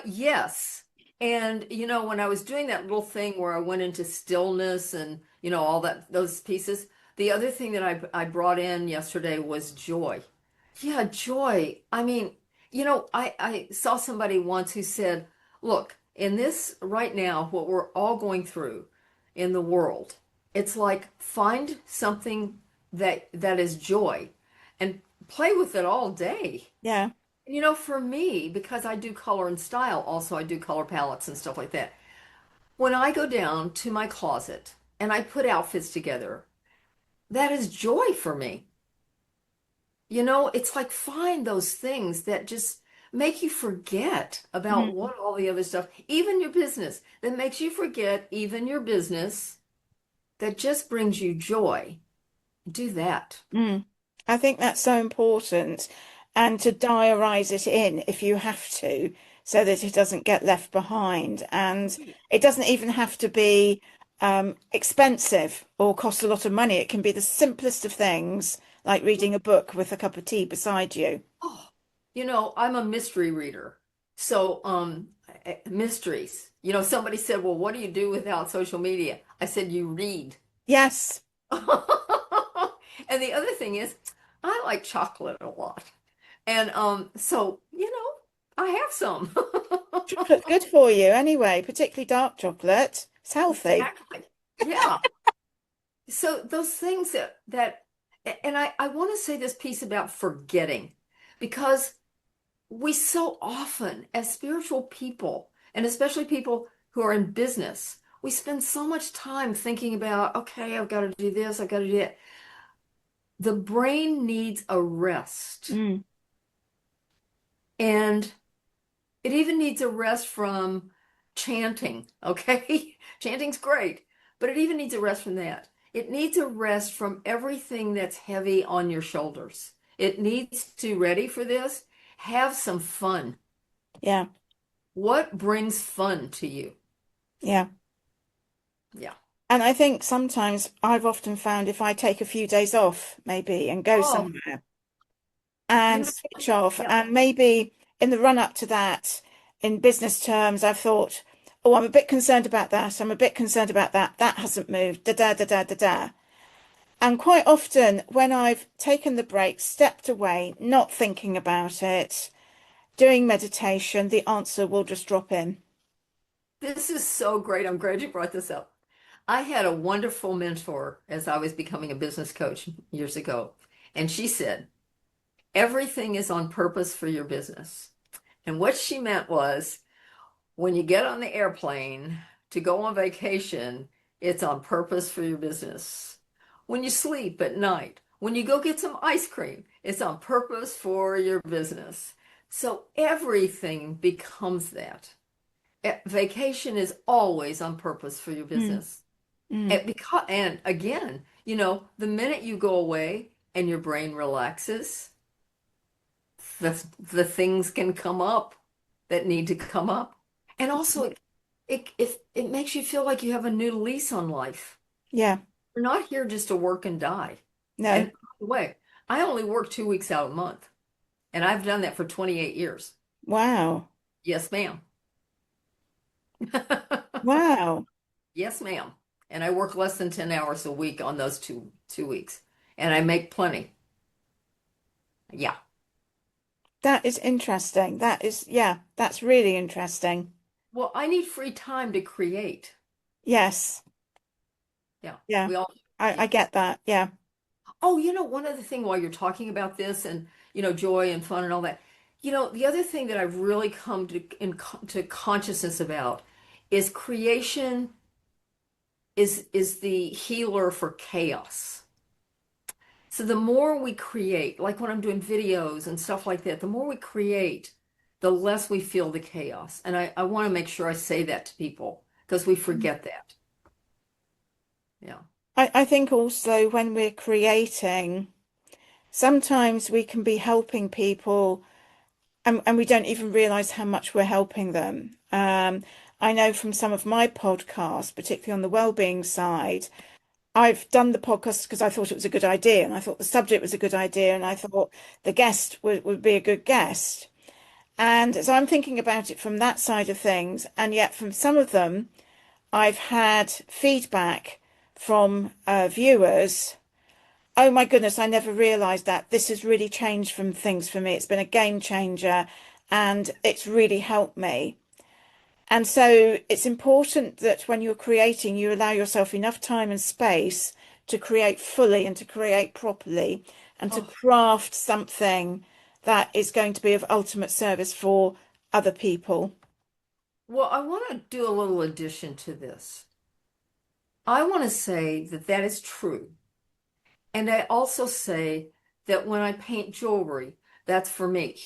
Speaker 2: Yes. And when I was doing that little thing where I went into stillness and all those pieces, the other thing that I brought in yesterday was joy. Yeah, joy. I mean, I saw somebody once who said, look, in this right now, what we're all going through in the world, it's like find something that is joy and play with it all day.
Speaker 1: Yeah.
Speaker 2: For me, because I do color and style, also I do color palettes and stuff like that. When I go down to my closet and I put outfits together, that is joy for me. It's like find those things that just make you forget about
Speaker 1: Mm,
Speaker 2: what all the other stuff, even your business, that makes you forget even your business, that just brings you joy. Do that.
Speaker 1: mm. I think that's so important. And to diarize it in if you have to, so that it doesn't get left behind. And it doesn't even have to be expensive or cost a lot of money. It can be the simplest of things, like reading a book with a cup of tea beside you.
Speaker 2: Oh, I'm a mystery reader. So, mysteries. Somebody said, well, what do you do without social media? I said, you read.
Speaker 1: Yes,
Speaker 2: And the other thing is, I like chocolate a lot. And so, I have some.
Speaker 1: chocolate's good for you anyway, particularly dark chocolate. It's healthy.
Speaker 2: Exactly. Yeah. So those things that and I want to say this piece about forgetting because we so often, as spiritual people, and especially people who are in business, we spend so much time thinking about, okay, I've got to do this, I've got to do that. The brain needs a rest.
Speaker 1: Mm,
Speaker 2: And it even needs a rest from chanting, okay? Chanting's great, but it even needs a rest from that. It needs a rest from everything that's heavy on your shoulders. It needs to, ready for this, have some fun.
Speaker 1: Yeah.
Speaker 2: What brings fun to you?
Speaker 1: Yeah.
Speaker 2: Yeah.
Speaker 1: And I think sometimes I've often found if I take a few days off, maybe, and go
Speaker 2: Oh,
Speaker 1: somewhere
Speaker 2: you
Speaker 1: and
Speaker 2: know,
Speaker 1: switch off,
Speaker 2: yeah.
Speaker 1: and maybe in the run up to that, in business terms, I've thought, oh, I'm a bit concerned about that. I'm a bit concerned about that. That hasn't moved. Da da da da da da. And quite often, when I've taken the break, stepped away, not thinking about it, doing meditation, the answer will just drop in.
Speaker 2: This is so great. I'm glad you brought this up. I had a wonderful mentor as I was becoming a business coach years ago, and she said, everything is on purpose for your business. And what she meant was, when you get on the airplane to go on vacation, it's on purpose for your business. When you sleep at night, when you go get some ice cream, it's on purpose for your business. So everything becomes that. Vacation is always on purpose for your
Speaker 1: Mm,
Speaker 2: business.
Speaker 1: mm.
Speaker 2: And again, the minute you go away and your brain relaxes, the things can come up that need to come up. And also it makes you feel like you have a new lease on life.
Speaker 1: Yeah.
Speaker 2: You're not here just to work and die.
Speaker 1: No.
Speaker 2: And by the way, I only work 2 weeks out a month, and I've done that for 28 years.
Speaker 1: Wow.
Speaker 2: Yes, ma'am.
Speaker 1: Wow.
Speaker 2: Yes, ma'am. And I work less than 10 hours a week on those two weeks. And I make plenty. Yeah.
Speaker 1: That is interesting. That is, yeah, that's really interesting.
Speaker 2: Well, I need free time to create.
Speaker 1: Yes.
Speaker 2: Yeah.
Speaker 1: Yeah.
Speaker 2: We all,
Speaker 1: I
Speaker 2: yeah.
Speaker 1: get that. Yeah.
Speaker 2: Oh, one other thing while you're talking about this and, joy and fun and all that, the other thing that I've really come to consciousness about is creation is the healer for chaos. So the more we create, like when I'm doing videos and stuff like that, the more we create, the less we feel the chaos. And I want to make sure I say that to people because we forget that. Yeah.
Speaker 1: I think also when we're creating, sometimes we can be helping people and we don't even realize how much we're helping them. I know from some of my podcasts, particularly on the wellbeing side, I've done the podcast because I thought it was a good idea and I thought the subject was a good idea and I thought the guest would be a good guest. And so I'm thinking about it from that side of things. And yet from some of them, I've had feedback from viewers. Oh my goodness, I never realized that. This has really changed from things for me. It's been a game changer and it's really helped me. And so it's important that when you're creating, you allow yourself enough time and space to create fully and to create properly and to
Speaker 2: Oh,
Speaker 1: craft something that is going to be of ultimate service for other people.
Speaker 2: well, I want to do a little addition to this. I want to say that that is true. And I also say that when I paint jewelry, that's for me.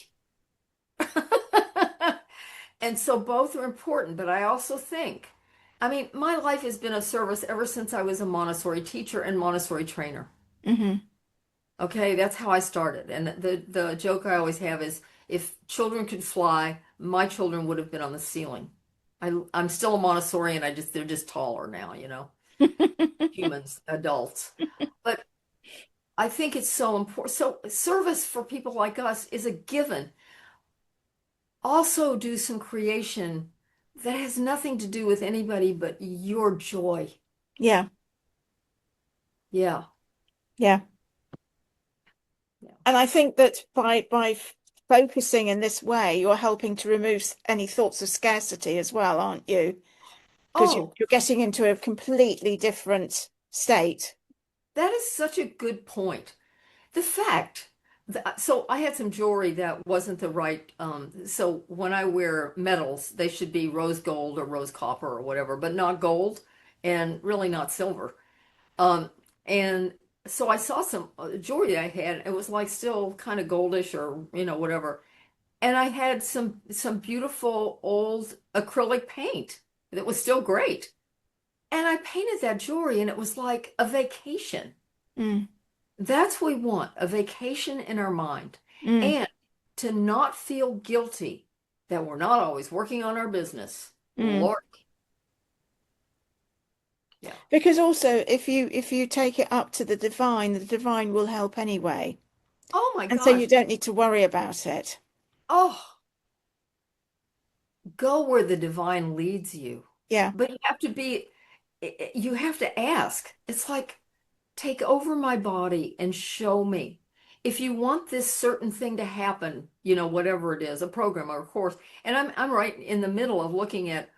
Speaker 2: And so both are important, but I also think, I mean, my life has been of service ever since I was a Montessori teacher and Montessori trainer.
Speaker 1: Hmm.
Speaker 2: Okay, that's how I started. And the joke I always have is if children could fly, my children would have been on the ceiling. I'm still a Montessori, and they're just taller now, humans, adults. But I think it's so important. So service for people like us is a given. Also do some creation that has nothing to do with anybody but your joy.
Speaker 1: Yeah,
Speaker 2: Yeah.
Speaker 1: yeah.
Speaker 2: Yeah.
Speaker 1: And I think that by focusing in this way, you're helping to remove any thoughts of scarcity as well, aren't you? Because
Speaker 2: Oh,
Speaker 1: you're getting into a completely different state.
Speaker 2: that is such a good point. The fact that, so I had some jewelry that wasn't the right, so when I wear metals, they should be rose gold or rose copper or whatever, but not gold and really not silver. Um, and so I saw some jewelry that I had. It was like still kind of goldish or whatever. And I had some beautiful old acrylic paint that was still great. And I painted that jewelry, and it was like a vacation.
Speaker 1: Mm.
Speaker 2: That's what we want, a vacation in our mind.
Speaker 1: Mm,
Speaker 2: And to not feel guilty that we're not always working on our business.
Speaker 1: mm.
Speaker 2: Lord, yeah.
Speaker 1: Because also, if you take it up to the divine will help anyway,
Speaker 2: Oh my
Speaker 1: and so you
Speaker 2: gosh.
Speaker 1: don't need to worry about it.
Speaker 2: Oh, go where the divine leads you.
Speaker 1: Yeah.
Speaker 2: But you have to ask. It's like, take over my body and show me. If you want this certain thing to happen, whatever it is, a program or a course, and I'm right in the middle of looking at,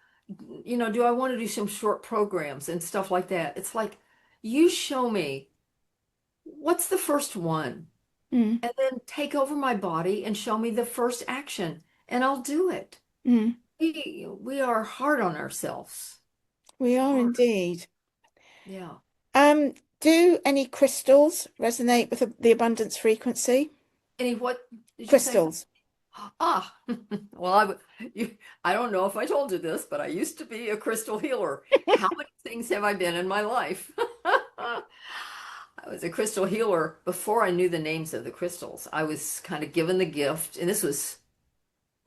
Speaker 2: do I want to do some short programs and stuff like that? It's like, you show me what's the first one,
Speaker 1: Mm,
Speaker 2: and then take over my body and show me the first action, and I'll do it.
Speaker 1: mm.
Speaker 2: We are hard on ourselves.
Speaker 1: We are
Speaker 2: Hard.
Speaker 1: indeed.
Speaker 2: Yeah.
Speaker 1: Do any crystals resonate with the abundance frequency?
Speaker 2: Any what did you say?
Speaker 1: Crystals.
Speaker 2: Ah, well, I don't know if I told you this, but I used to be a crystal healer. How many things have I been in my life? I was a crystal healer before I knew the names of the crystals. I was kind of given the gift, and this was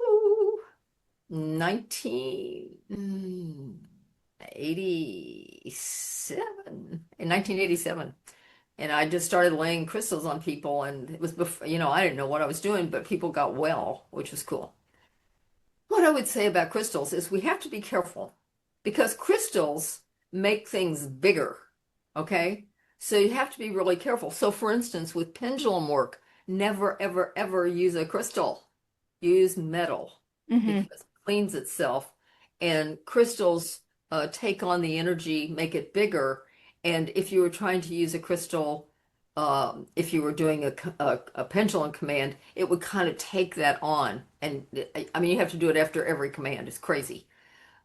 Speaker 2: ooh, 1987, in 1987. And I just started laying crystals on people, and it was before, I didn't know what I was doing, but people got well, which was cool. What I would say about crystals is we have to be careful because crystals make things bigger. Okay. So you have to be really careful. So, for instance, with pendulum work, never, ever, ever use a crystal. Use metal
Speaker 1: Hmm.
Speaker 2: because it cleans itself. And crystals take on the energy, make it bigger. And if you were trying to use a crystal, if you were doing a pendulum command, it would kind of take that on. And I mean, you have to do it after every command. It's crazy.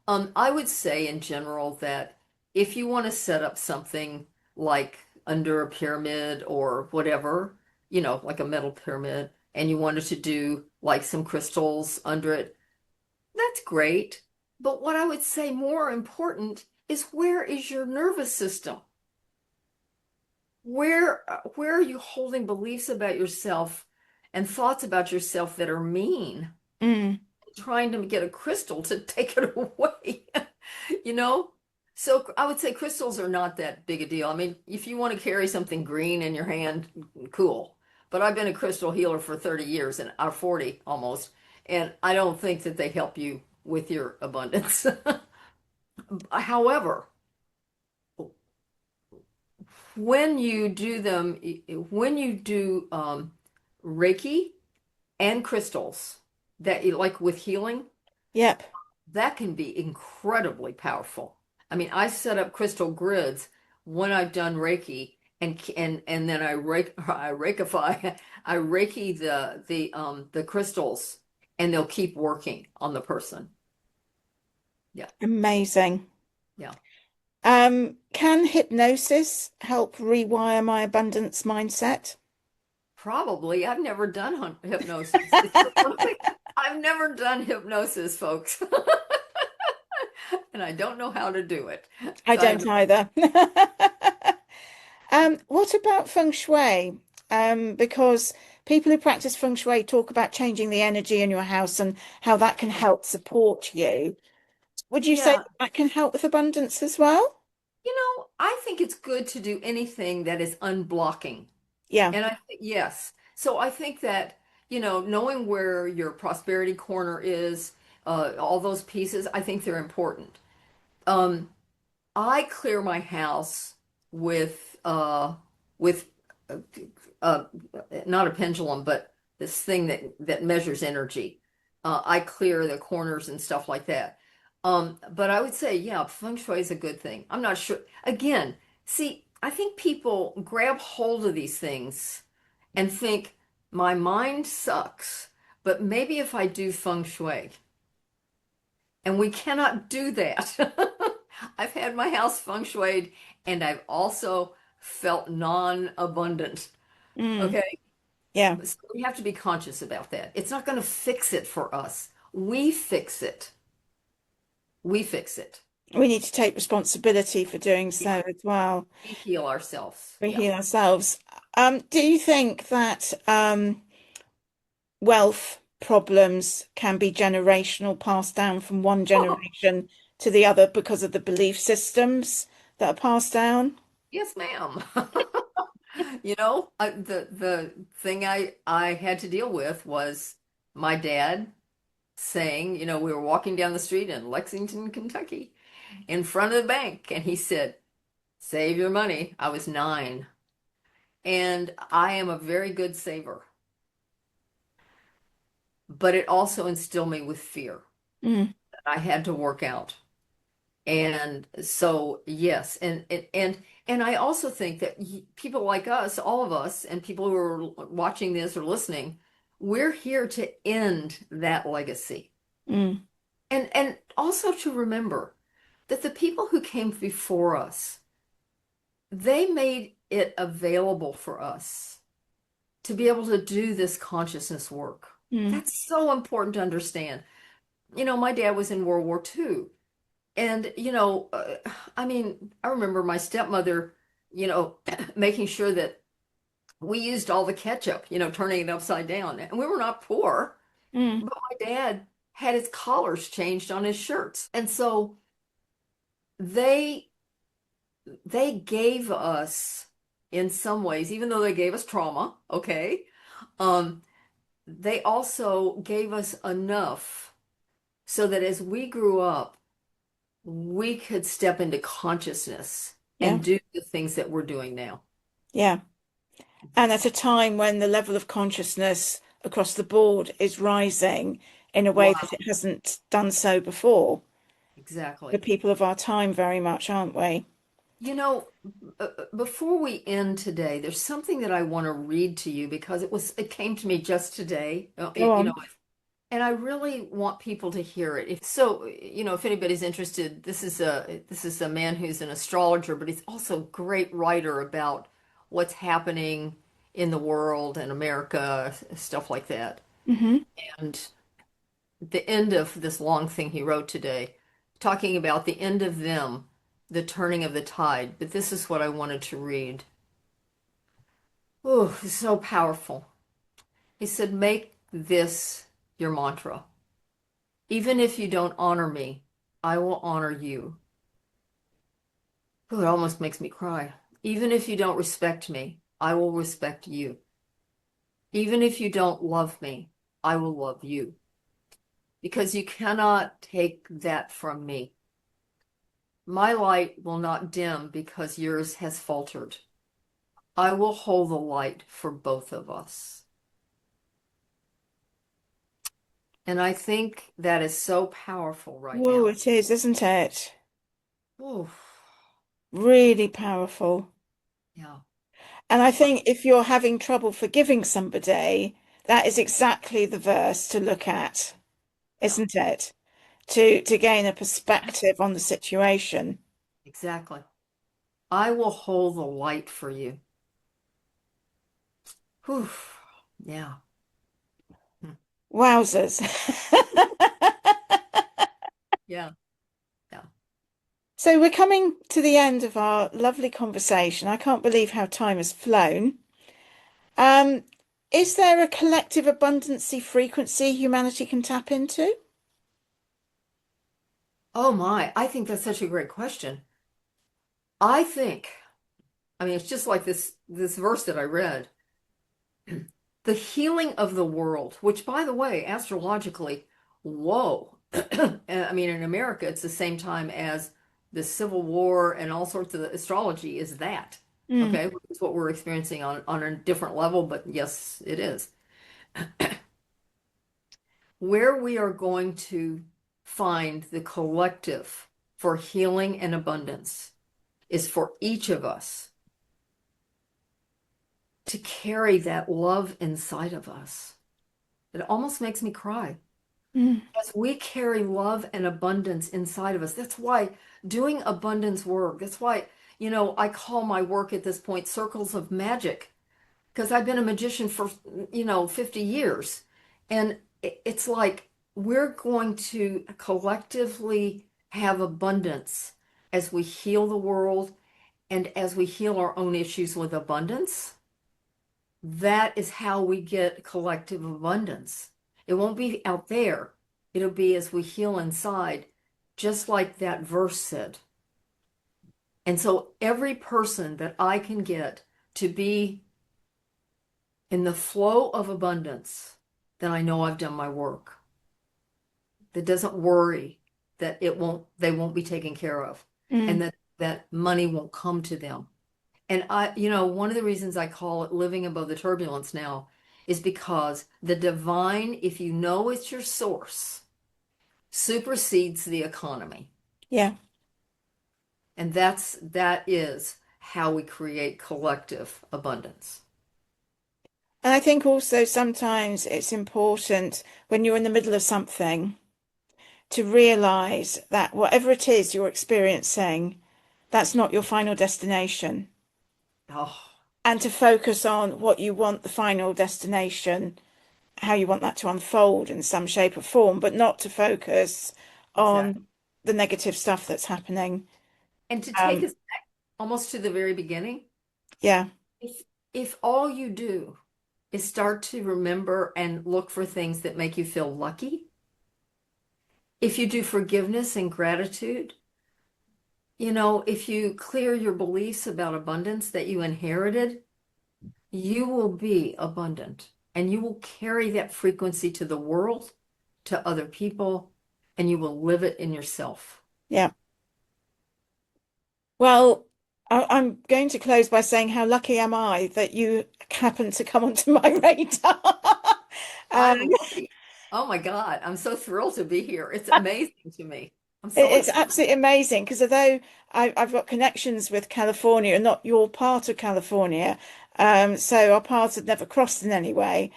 Speaker 2: I would say in general that if you want to set up something like under a pyramid or whatever, like a metal pyramid, and you wanted to do like some crystals under it, that's great. But what I would say more important is where is your nervous system? Where are you holding beliefs about yourself and thoughts about yourself that are mean?
Speaker 1: Mm,
Speaker 2: Trying to get a crystal to take it away, you know? So I would say crystals are not that big a deal. I mean, if you want to carry something green in your hand, cool. But I've been a crystal healer for 30 years and 40 almost, and I don't think that they help you with your abundance. However, when you do them, when you do Reiki and crystals, that like with healing,
Speaker 1: yep.
Speaker 2: that can be incredibly powerful. I mean, I set up crystal grids when I've done Reiki and then I Reikify I Reiki the crystals and they'll keep working on the person. Yeah.
Speaker 1: Amazing.
Speaker 2: Yeah.
Speaker 1: Can hypnosis help rewire my abundance mindset?
Speaker 2: Probably. I've never done hypnosis. It's the one thing I've never done hypnosis, folks. And I don't know how to do it.
Speaker 1: I
Speaker 2: I
Speaker 1: don't either. What about Feng Shui? Because people who practice Feng Shui talk about changing the energy in your house and how that can help support you. Would you say
Speaker 2: yeah,
Speaker 1: that can help with abundance as well?
Speaker 2: I think it's good to do anything that is unblocking.
Speaker 1: Yeah.
Speaker 2: And yes. So I think that, knowing where your prosperity corner is, all those pieces, I think they're important. Um, I clear my house with uh, uh, not a pendulum, but this thing that measures energy. I clear the corners and stuff like that. But I would say, yeah, feng shui is a good thing. I'm not sure. Again, see, I think people grab hold of these things and think my mind sucks, but maybe if I do feng shui, and we cannot do that. I've had my house feng shuied and I've also felt non-abundant.
Speaker 1: Mm,
Speaker 2: Okay.
Speaker 1: yeah.
Speaker 2: So we have to be conscious about that. It's not going to fix it for us. We fix it. We fix it.
Speaker 1: We need to take responsibility for doing so
Speaker 2: Yeah.
Speaker 1: as well.
Speaker 2: We heal ourselves.
Speaker 1: We
Speaker 2: Yeah.
Speaker 1: heal ourselves. Do you think that wealth problems can be generational, passed down from one generation to the other because of the belief systems that are passed down?
Speaker 2: Yes, ma'am. The thing I had to deal with was my dad saying, we were walking down the street in Lexington, Kentucky, in front of the bank, and he said, "Save your money." I was 9, and I am a very good saver, but it also instilled me with fear
Speaker 1: Mm,
Speaker 2: that I had to work out. And so, yes, and I also think that people like us, all of us, and people who are watching this or listening, we're here to end that legacy.
Speaker 1: mm,
Speaker 2: And also to remember that the people who came before us, they made it available for us to be able to do this consciousness work.
Speaker 1: mm,
Speaker 2: That's so important to understand. My dad was in World War II. And, I mean, I remember my stepmother, making sure that we used all the ketchup, turning it upside down. And we were not poor,
Speaker 1: mm.
Speaker 2: but my dad had his collars changed on his shirts. And so they they gave us, in some ways, even though they gave us trauma, okay, um, they also gave us enough so that as we grew up, we could step into consciousness
Speaker 1: Yeah,
Speaker 2: and do the things that we're doing now.
Speaker 1: yeah. And at a time when the level of consciousness across the board is rising in a way that
Speaker 2: Wow,
Speaker 1: it hasn't done so before. The
Speaker 2: exactly.
Speaker 1: people of our time, very much, aren't we?
Speaker 2: You know, before we end today, there's something that I want to read to you because it came to me just today.
Speaker 1: Go on.
Speaker 2: And I really want people to hear it. If anybody's interested, this is a man who's an astrologer, but he's also a great writer about what's happening in the world and America, stuff like that.
Speaker 1: Hmm.
Speaker 2: And the end of this long thing he wrote today, talking about the end of them, the turning of the tide. But this is what I wanted to read. Oh, it's so powerful. He said, "Make this your mantra. Even if you don't honor me, I will honor you." Oh, it almost makes me cry. "Even if you don't respect me, I will respect you. Even if you don't love me, I will love you. Because you cannot take that from me. My light will not dim because yours has faltered. I will hold the light for both of us." And I think that is so powerful right
Speaker 1: Whoa,
Speaker 2: now.
Speaker 1: it is, isn't it?
Speaker 2: Oh,
Speaker 1: Really powerful.
Speaker 2: yeah,
Speaker 1: And I think if you're having trouble forgiving somebody, that is exactly the verse to look at,
Speaker 2: yeah,
Speaker 1: isn't it? To gain a perspective on the situation.
Speaker 2: exactly. I will hold the light for you. Whew. Yeah. Hmm.
Speaker 1: Wowzers.
Speaker 2: Yeah. Yeah.
Speaker 1: So we're coming to the end of our lovely conversation. I can't believe how time has flown. Um, is there a collective abundancy frequency humanity can tap into?
Speaker 2: Oh my, I think that's such a great question. I think, I mean, it's just like this verse that I read. The healing of the world, which by the way, astrologically, whoa. I mean, in America, it's the same time as the Civil War and all sorts of astrology is that.
Speaker 1: Mm,
Speaker 2: Okay, it's what we're experiencing on a different level, but yes, it is. Where we are going to find the collective for healing and abundance is for each of us to carry that love inside of us. It almost makes me cry.
Speaker 1: mm,
Speaker 2: As we carry love and abundance inside of us, that's why doing abundance work, that's why, I call my work at this point circles of magic, because I've been a magician for, 50 years. And it's like we're going to collectively have abundance as we heal the world and as we heal our own issues with abundance. that is how we get collective abundance. It won't be out there. It'll be as we heal inside, just like that verse said. And so every person that I can get to be in the flow of abundance, then I know I've done my work. That doesn't worry that they won't be taken care of, and
Speaker 1: Mm,
Speaker 2: that money won't come to them. And one of the reasons I call it living above the turbulence now is because the divine, if you know it's your source, supersedes the economy.
Speaker 1: yeah.
Speaker 2: And that is how we create collective abundance.
Speaker 1: And I think also sometimes it's important when you're in the middle of something to realize that whatever it is you're experiencing, that's not your final destination.
Speaker 2: Oh,
Speaker 1: And to focus on what you want the final destination, how you want that to unfold in some shape or form, but not to focus
Speaker 2: exactly.
Speaker 1: on the negative stuff that's happening.
Speaker 2: And to take
Speaker 1: Um,
Speaker 2: us almost to the very beginning,
Speaker 1: yeah,
Speaker 2: if if all you do is start to remember and look for things that make you feel lucky, if you do forgiveness and gratitude, if you clear your beliefs about abundance that you inherited, you will be abundant and you will carry that frequency to the world, to other people, and you will live it in yourself.
Speaker 1: yeah. Well, I'm going to close by saying how lucky am I that you happen to come onto my radar. Um,
Speaker 2: I'm lucky. Oh my God, I'm so thrilled to be here. It's amazing to me. I'm so
Speaker 1: It's
Speaker 2: excited.
Speaker 1: absolutely amazing because although I've got connections with California, not your part of California, so our paths had never crossed in any way.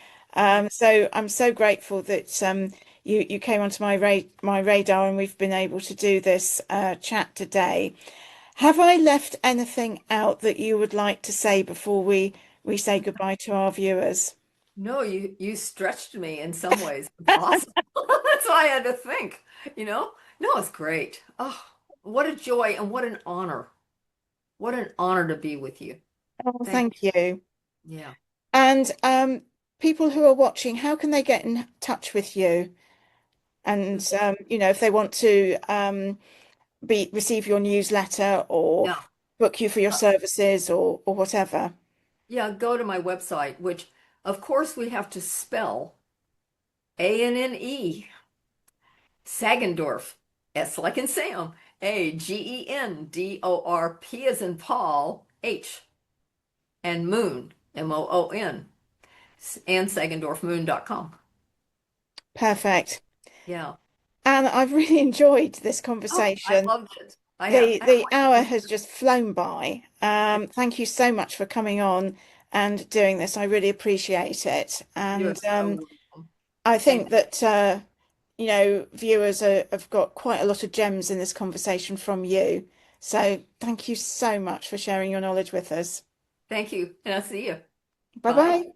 Speaker 1: So I'm so grateful that you came onto my radar and we've been able to do this chat today. Have I left anything out that you would like to say before we say goodbye to our viewers?
Speaker 2: No, you stretched me in some ways. It's awesome. That's why I had to think, you know? No, it's great. Oh, what a joy and what an honor. What an honor to be with you.
Speaker 1: Oh,
Speaker 2: Thank
Speaker 1: thank you.
Speaker 2: you. Yeah.
Speaker 1: And people who are watching, how can they get in touch with you? And if they want to be receive your newsletter or
Speaker 2: Yeah.
Speaker 1: book you for your
Speaker 2: Uh,
Speaker 1: services or whatever.
Speaker 2: yeah, go to my website, which of course we have to spell ANNE, Sagendorf, S like in Sam, Agendorp as in Paul, H, and Moon, Moon, and SagendorfMoon.com.
Speaker 1: Perfect.
Speaker 2: Yeah.
Speaker 1: And I've really enjoyed this
Speaker 2: Oh, I
Speaker 1: conversation.
Speaker 2: loved it.
Speaker 1: The hour has just flown by. Thank you so much for coming on and doing this. I really appreciate it.
Speaker 2: You're
Speaker 1: And
Speaker 2: so welcome.
Speaker 1: I
Speaker 2: Thank
Speaker 1: think that viewers have got quite a lot of gems in this conversation from you. So thank you so much for sharing your knowledge with us.
Speaker 2: thank you. And I'll see you.
Speaker 1: Bye
Speaker 2: Bye.
Speaker 1: bye.